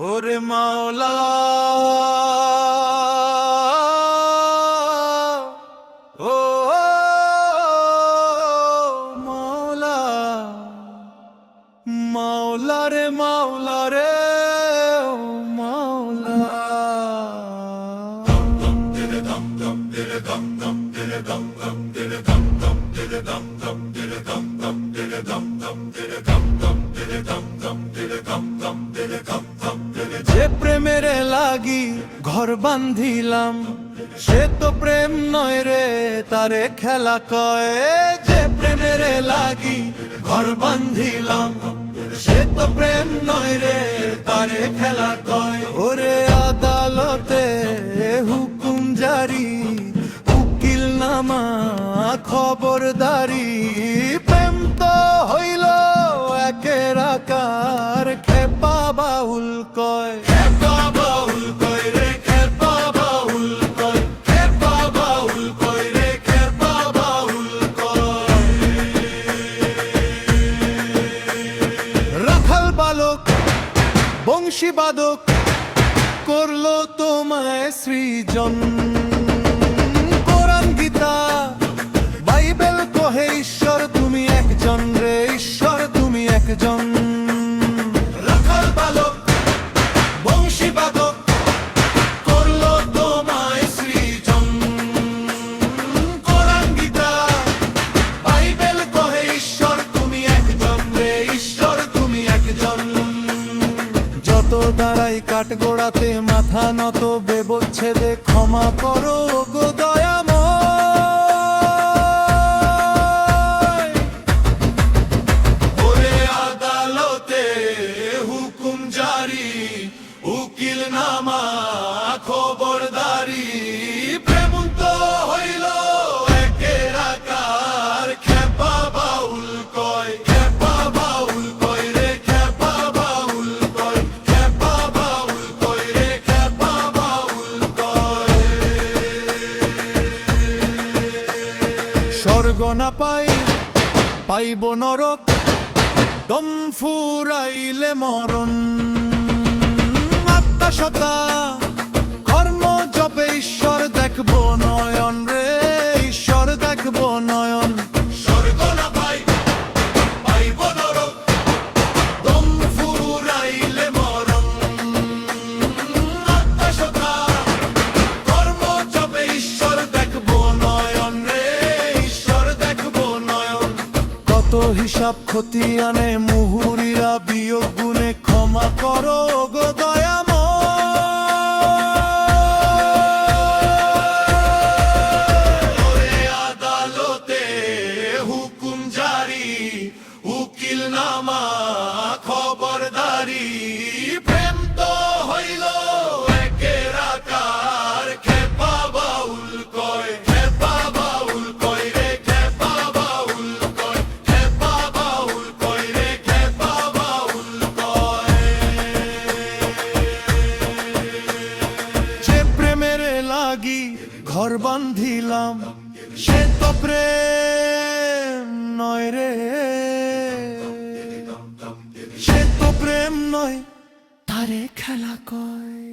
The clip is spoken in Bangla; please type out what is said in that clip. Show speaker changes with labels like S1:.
S1: ওরে মাওলা ও মাওলা মাওলা রে মাওলা রে ও মাওলা যে প্রেমের লাগি ঘর বান্ধিলাম সে তো প্রেম নয় রে তারে খেলা কয়। যে প্রেমের লাগি ঘর বান্ধিলাম সে তো প্রেম নয় রে তারে খেলা কয়। ওরে আদালতে হুকুম জারি উকিল নামা খবরদারি প্রেম তো হইল একের আকার খেপা বাউল কয়। খেপা বাউল কয় রে খেপা বাউল কয় খেপা বাউল কয় রে খেপা বাউল কয়। রাখাল বালক বংশী বাদক করলো তোমায় সৃজন। কোরআন গীতা বাইবেল কহে ঈশ্বর তুমি একজন রে ঈশ্বর তুমি একজন। রাখাল বালক বংশী বাদক করলো তোমায় সৃজন। কোরআন গীতা বাইবেল কহে ঈশ্বর তুমি একজন রে ঈশ্বর তুমি একজন। যত দাঁড়াই কাঠগোড়াতে মাথা নত বেবচ্ছেদে ক্ষমা করো গো দয়াময়। ওরে আদালতে হুকুম জারি উকিল নামা খবরদারি প্রেম তো হইল একের আকার খেপা বাউল কয়। খেপা বাউল কয় রে খেপা বাউল কয় খেপা বাউল কয় রে খেপা বাউল কয়। স্বর্গ না পাই পাইব নরক দম ফুরাইলে মরণ। আত্মা সত্তা কর্ম জপে ঈশ্বর দেখব নয়ন রে ঈশ্বর দেখব নয়ন। স্বর্গ না পাই পাইব নরক দম ফুরাইলে মরণ। আত্মা সত্তা কর্ম জপে ঈশ্বর দেখব নয়ন রে ঈশ্বর দেখব নয়ন। কত হিসাব ক্ষতি আনে মুহুরিরা বিয়োগ গুণে ক্ষমা করো গো দয়াময়। ওরে আদালতে হুকুম জারি উকিল নামা খবরদারি প্রেম তো হইল একের আকার খেপা বাউল কয়। খেপা বাউল কয় রে খেপা বাউল কয় খেপা বাউল কয় রে খেপা বাউল কয়। যে প্রেমের লাগি ঘর বান্ধিলাম সে তো প্রেম নয় রে সে তো প্রেম নয় তারে খেলা কয়।